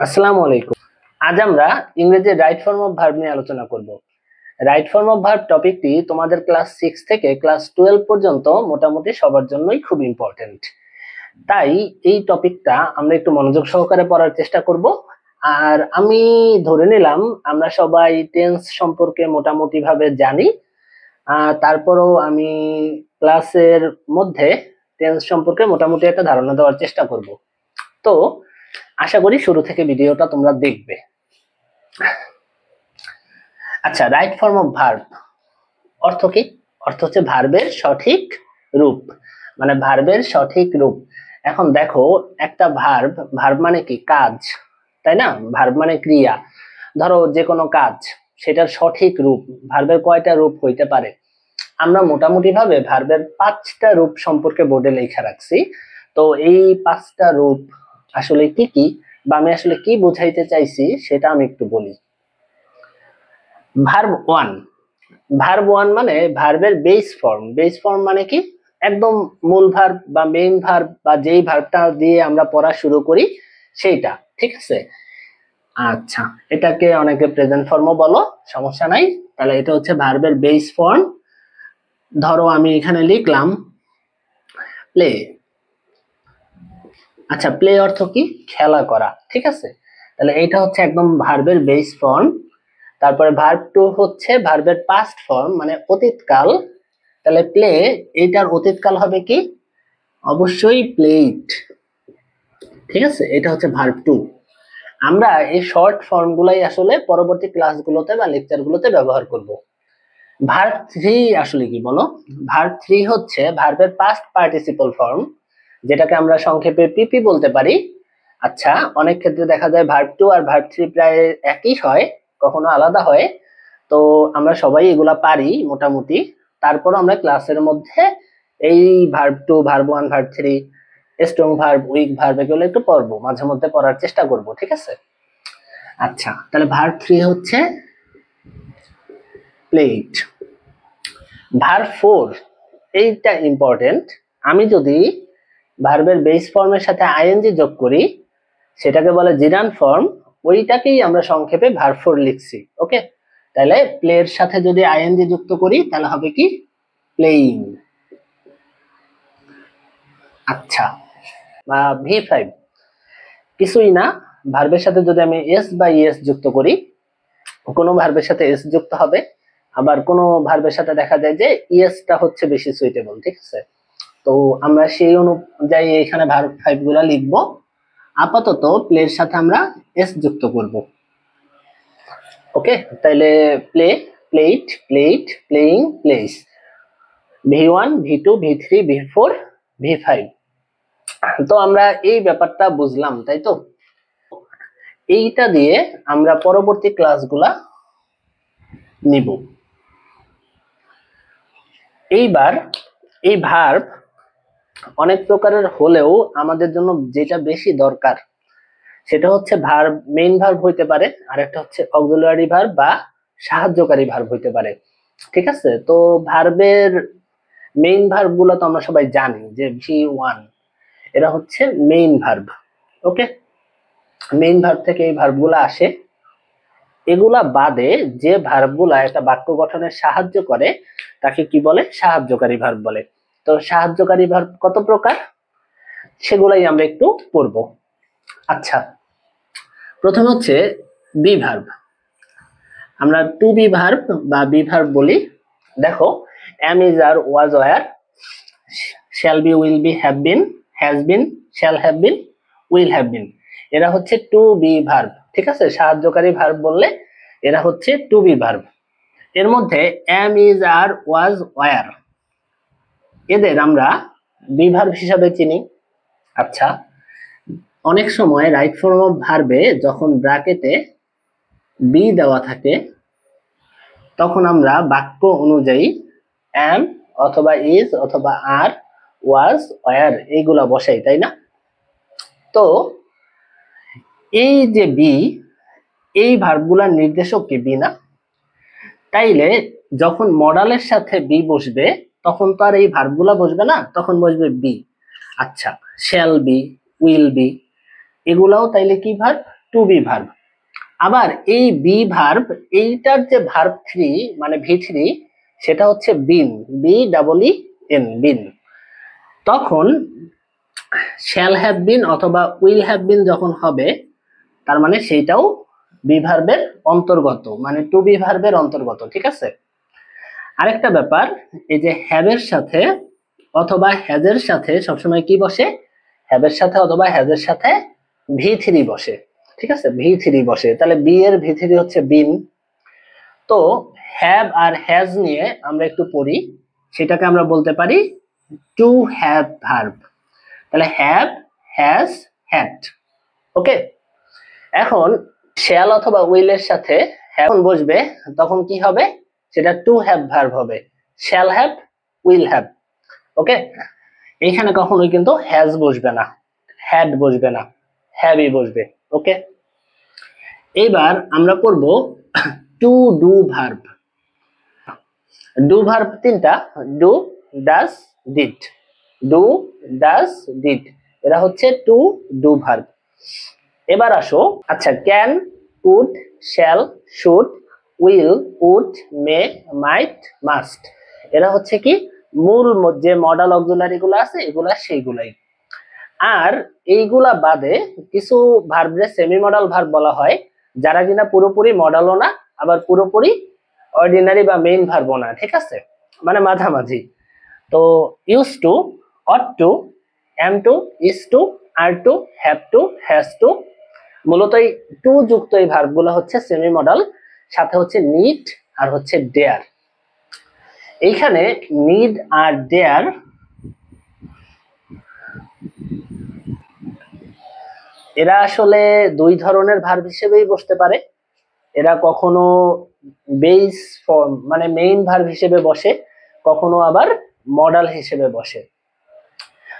আসসালামু আলাইকুম। আজ আমরা ইংরেজি রাইট ফর্ম অফ ভার্ব নিয়ে আলোচনা করব। রাইট ফর্ম অফ ভার্ব টপিকটি তোমাদের ক্লাস 6 থেকে ক্লাস 12 পর্যন্ত মোটামুটি সবার জন্যই খুব ইম্পর্টেন্ট। তাই এই টপিকটা আমরা একটু মনোযোগ সহকারে পড়ার চেষ্টা করব। আর আমি ধরে নিলাম আমরা সবাই টেন্স সম্পর্কে মোটামুটি ভাবে জানি। তারপরেও আমি ক্লাসের মধ্যে টেন্স সম্পর্কে মোটামুটি একটা ধারণা দেওয়ার চেষ্টা করব। তো আশা করি শুরু থেকে ভিডিওটা তোমরা দেখবে। আচ্ছা, রাইট ফর্ম অফ ভার্ব অর্থ কি? অর্থ হচ্ছে ভার্বের সঠিক রূপ, মানে ভার্বের সঠিক রূপ। এখন দেখো, একটা ভার্ব, ভার্ব মানে কি? কাজ, তাই না? ভার্ব মানে ক্রিয়া। ধরো যে কোনো কাজ, সেটার সঠিক রূপ, ভার্বের কয়টা রূপ হইতে পারে? আমরা মোটামুটি ভাবে ভার্বের 5টা রূপ সম্পর্কে বোর্ডে লেখা রাখছি। তো এই 5টা রূপ আসলে কি কি, বা আমি আসলে কি বোঝাইতে চাইছি সেটা আমি একটু বলি। ভার্ব 1, ভার্ব 1 মানে ভার্বের বেস ফর্ম। বেস ফর্ম মানে কি? একদম মূল ভার্ব বা মেইন ভার্ব, বা যেই ভার্বটা দিয়ে আমরা পড়া শুরু করি সেইটা, ঠিক আছে? আচ্ছা, এটাকে অনেকে প্রেজেন্ট ফর্মও বলো, সমস্যা নাই। তাহলে এটা হচ্ছে ভার্বের বেস ফর্ম। ধরো আমি এখানে লিখলাম প্লে। আচ্ছা, প্লে অর্থ কি? খেলা করা, ঠিক আছে? তাহলে এটা হচ্ছে একদম ভার্বের বেস ফর্ম। তারপরে ভার্ব 2 হচ্ছে ভার্বের পাস্ট ফর্ম, মানে অতীতকাল। তাহলে প্লে, এটার অতীতকাল হবে কি? অবশ্যই প্লেড, ঠিক আছে? এটা হচ্ছে ভার্ব 2। আমরা এই শর্ট ফর্ম গুলাই আসলে পরবর্তী ক্লাসগুলোতে বা লেকচারগুলোতে ব্যবহার করব। ভার্ব 3 আসলে কি বলো? ভার্ব 3 হচ্ছে ভার্বের পাস্ট পার্টিসিপল ফর্ম, যেটাকে আমরা সংক্ষেপে পিপি বলতে পারি। আচ্ছা, অনেক ক্ষেত্রে দেখা যায় ভার্ব 2 আর ভার্ব 3 প্রায় একই হয়, কখনো আলাদা হয়। তো আমরা সবাই এগুলা পারি মোটামুটি। তারপর আমরা ক্লাসের মধ্যে এই verb 2, verb 1, verb 3, strong verb, week verb এগুলো একটু পড়বো, মাঝে মধ্যে পড়ার চেষ্টা করব, ঠিক আছে? আচ্ছা, তাহলে ভার্ব 3 হচ্ছে প্লেট। ভার্ব 4, এইটা ইম্পর্টেন্ট। আমি যদি ভার্বের বেস ফর্মের সাথে আইএনজি যোগ করি, সেটাকে বলে জিরান ফর্ম। ওইটাকেই আমরা সংক্ষেপে ভার্ব 4 লিখছি, ওকে? তাহলে প্লের সাথে যদি আইএনজি যুক্ত করি তাহলে হবে কি? প্লেইং। আচ্ছা, V5 কিছুই না, ভার্বের সাথে যদি আমি এস বা ইএস যুক্ত করি, কোনো ভার্বের সাথে এস যুক্ত হবে, আবার কোনো ভার্বের সাথে দেখা যায় যে ইএসটা হচ্ছে বেশি সুইটেবল, ঠিক আছে? তো আমরা সেই অনুযায়ী এখানে ভার্ব 5 গুলা লিখবো। আপাতত প্লের সাথে আমরা এস যুক্ত করব, ওকে? তাইলে play, plate, plate, playing, place. V1, V2, V3, V4, V5। তো আমরা এই ব্যাপারটা বুঝলাম, তাই তো? এইটা দিয়ে আমরা পরবর্তী ক্লাসগুলা নিব। এইবার এই ভার্ব অনেক প্রকারের হলেও আমাদের জন্য যেটা বেশি দরকার সেটা হচ্ছে ভার্ব, মেইন ভার্ব হইতে পারে, আর একটা হচ্ছে অক্সিলিয়ারি ভার্ব বা সাহায্যকারী ভার্ব হইতে পারে, ঠিক আছে? তো ভার্বের মেইন ভার্ব গুলো তো আমরা সবাই জানি যে V1, এরা হচ্ছে মেইন ভার্ব, ওকে? মেইন ভার্ব থেকে এই ভার্ব গুলা আসে। এগুলা বাদে যে ভার্ব গুলা একটা বাক্য গঠনের সাহায্য করে তাকে কি বলে? সাহায্যকারী ভার্ব বলে। তো সাহায্যকারী ভার্ব কত প্রকার, সেগুলাই আমরা একটু পড়বো। আচ্ছা, প্রথম হচ্ছে বি ভার্ব। আমরা টু বি ভার্ব বা বি ভার্ব বলি। দেখো, am, is, are, was, were, shall be, will be, have been, has been, shall have been, will have been, এরা হচ্ছে টু বি ভার্ব, ঠিক আছে? সাহায্যকারী ভার্ব বললে এরা হচ্ছে টু বি ভার্ব। এর মধ্যে am, is, are, was, were এদের আমরা বি ভার্ব হিসাবে চিনি। আচ্ছা, অনেক সময় রাইট ফর্ম অফ ভার্বে যখন ব্র্যাকেটে বি দেওয়া থাকে তখন আমরা বাক্য অনুযায়ী am অথবা is অথবা are, was, were এইগুলা বসাই, তাই না? তো এই যে বি, এই ভার্বগুলার নির্দেশক কি বি না? তাইলে যখন মডালের সাথে বি বসবে তখন তো আর এই ভার্বগুলা বসবে না, তখন বসবে বি। আচ্ছা, শ্যাল বি, উইল বি, এগুলাও তাইলে কি ভার্ব? Two be verb. আবার এই বি ভার্ব, এইটার যে ভার্ব থ্রি মানে ভি থ্রি, সেটা হচ্ছে বিন, বি ডাবল ই এন, বিন। তখন শ্যাল হ্যাভ বিন অথবা উইল হ্যাভ বিন যখন হবে, তার মানে সেইটাও বি ভার্বের অন্তর্গত, মানে টু বি ভার্বের অন্তর্গত, ঠিক আছে। আরেকটা ব্যাপার, এই যে হ্যাভের সাথে অথবা হ্যাজের সাথে সবসময় কি বসে? হ্যাভের সাথে অথবা হ্যাজের সাথে ভি থ্রি বসে, ঠিক আছে, ভি থ্রি বসে। তাহলে বি এর ভি থ্রি হচ্ছে বিন। তো হ্যাভ আর হ্যাজ নিয়ে আমরা একটু পড়ি, সেটাকে আমরা বলতে পারি টু হ্যাভ ভার্ব। তাহলে হ্যাভ, হ্যাজ, হ্যাড, ওকে। এখন শ্যাল অথবা উইলের সাথে হ্যাভ বসবে, তখন কি হবে? সেটা টু হ্যাভ ভার্ব হবে, শ্যাল হ্যাভ, উইল হ্যাভ, ওকে। এইখানে কখনোই কিন্তু হ্যাজ বসবে না, হ্যাড বসবে না, হ্যাভই বসবে, ওকে। এইবার আমরা পড়ব to do verb. Do verb তিনটা, do, does, did. Do, does, did, এরা হচ্ছে টু ডু ভার্ব। এবার আসো, আচ্ছা, can, could, shall, should, will, would, may, might, must, এরা হচ্ছে কি মূল যে মডাল অক্সিলারি গুলো আছে, এগুলা সেইগুলাই। আর এইগুলা বাদে কিছু ভার্বরে সেমি মডাল ভার্ব বলা হয়, যারা কিনা পুরোপুরি মডালও না, আবার পুরোপুরি অর্ডিনারি বা মেইন ভার্বও না, ঠিক আছে, মানে মাঝামাঝি। তো use to, ought to, am to, is to, are to, have to, has to, মূলত এই টু যুক্ত এই ভার্বগুলো হচ্ছে সেমি মডাল, সাথে হচ্ছে নিড আর হচ্ছে ডেয়ার। এইখানে নিড আর ডেয়ার, এরা আসলে দুই ধরনের ভার্ব হিসেবেই বসতে পারে। এরা কখনো বেস ফর্ম মানে মেইন ভার্ব হিসেবে বসে, কখনো আবার মডাল হিসেবে বসে।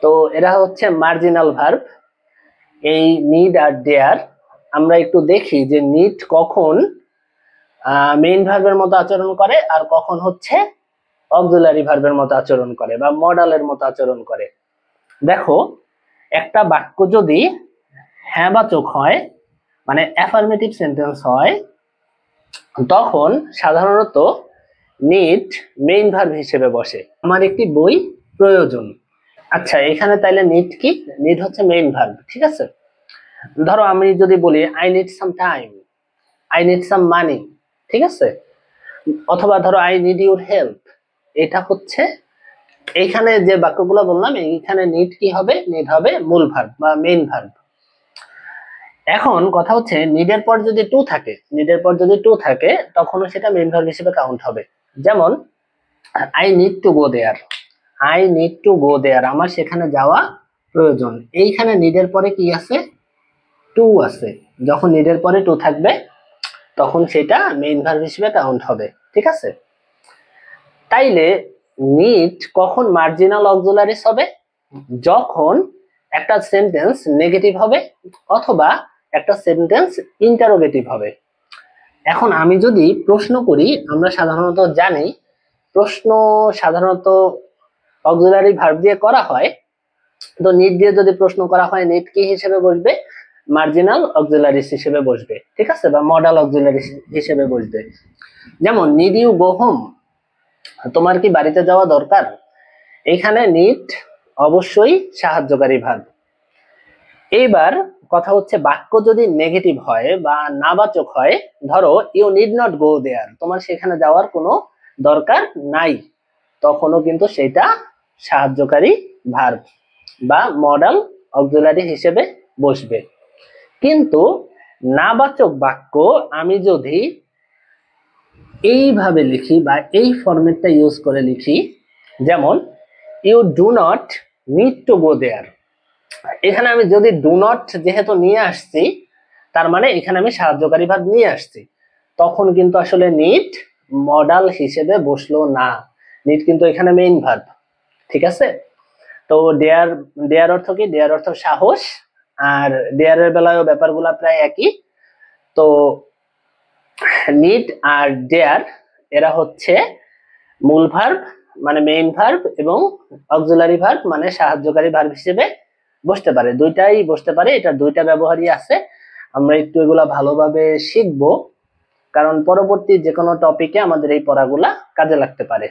তো এরা হচ্ছে মার্জিনাল ভার্ব, এই নিড আর ডেয়ার। আমরা একটু দেখি যে নিড কখন মেইন ভার্বের মতো আচরণ করে আর কখন হচ্ছে অক্সিলারি ভার্বের মতো আচরণ করে বা মডালের মতো আচরণ করে। দেখো, একটা বাক্য যদি হ্যাঁ বাচক হয়, মানে অ্যাফার্মেটিভ সেন্টেন্স হয়, তখন সাধারণত নিড মেইন ভার্ব হিসেবে বসে। আমার একটি বই প্রয়োজন। আচ্ছা, এখানে তাইলে নিড কি? নিড হচ্ছে মেইন ভার্ব, ঠিক আছে। ধরো আমি যদি বলি I need some time, I need some money, ঠিক আছে, অথবা ধরো আই নিড ইউর হেল্প, এটা হচ্ছে এইখানে যে বাক্যগুলো বললাম, এইখানে নিড কি হবে? নিড হবে মূল ভার্ব বা মেইন ভার্ব। এখন কথা হচ্ছে নিডের পর যদি টু থাকে, নিডের পর যদি টু থাকে, তখনও সেটা মেইন ভার্ব হিসেবে কাউন্ট হবে। যেমন I need to go there, I need to go there, আমার সেখানে যাওয়া প্রয়োজন। এইখানে নিডের পরে কি আছে? টু আছে। যখন নিডের পরে টু থাকবে, তখন সেটা মেইন ভার্ব হিসেবে কাউন্ট হবে, ঠিক আছে। তাইলে নিড কখন মার্জিনাল অক্সিলারিস হবে? যখন একটা সেন্টেন্স নেগেটিভ হবে অথবা একটা সেন্টেন্স ইন্টারোগেটিভ হবে। এখন আমি যদি প্রশ্ন করি, আমরা সাধারণত জানি প্রশ্ন সাধারণত অক্সিলারি ভার্ব দিয়ে করা হয়। তো নিড দিয়ে যদি প্রশ্ন করা হয়, নিড কি হিসেবে বসবে? মার্জিনাল অক্সিলারিস হিসেবে বসবে, ঠিক আছে, বা মডাল অক্সিলারিস হিসেবে বসবে। যেমন নিড ইউ গো হোম, তোমার কি বাড়িতে যাওয়া দরকার? এখানে নিড অবশ্যই সাহায্যকারী ভার্ব। এইবার কথা হচ্ছে বাক্য যদি নেগেটিভ হয় বা নাবাচক হয়, ধরো ইউ নিড নট গো দেয়ার, তোমার সেখানে যাওয়ার কোনো দরকার নাই, তখনও কিন্তু সেটা সাহায্যকারী ভার্ব বা মডাল অক্সিলারি হিসেবে বসবে। কিন্তু নাবাচক বাক্য আমি যদি এইভাবে লিখি বা এই ফরম্যাটটা ইউজ করে লিখি, যেমন you do not need to go there, এখানে আমি যদি ডু নট যেহেতু নিয়ে আসছি, তার মানে এখানে আমি সাহায্যকারী ভার্ব নিয়ে আসছি, তখন কিন্তু আসলে নিড মডাল হিসেবে বসলো না, নিড কিন্তু এখানে মেইন ভার্ব, ঠিক আছে। তো ডেয়ার, ডেয়ার অর্থ কি? ডেয়ার অর্থ সাহস, আর ডেয়ারের বেলায়ও ব্যাপারগুলা প্রায় একই। তো নিড আর ডেয়ার এরা হচ্ছে মূল ভার্ব মানে মেইন ভার্ব এবং অক্সিলারি ভার্ব মানে সাহায্যকারী ভার্ব হিসেবে বসতে পারে, দুইটাই বসতে পারে, এটা দুইটা ব্যবহারই আছে। আমরা একটু এগুলা ভালোভাবে শিখবো, কারণ পরবর্তী যে কোনো টপিকে আমাদের এই পড়াগুলা কাজে লাগতে পারে।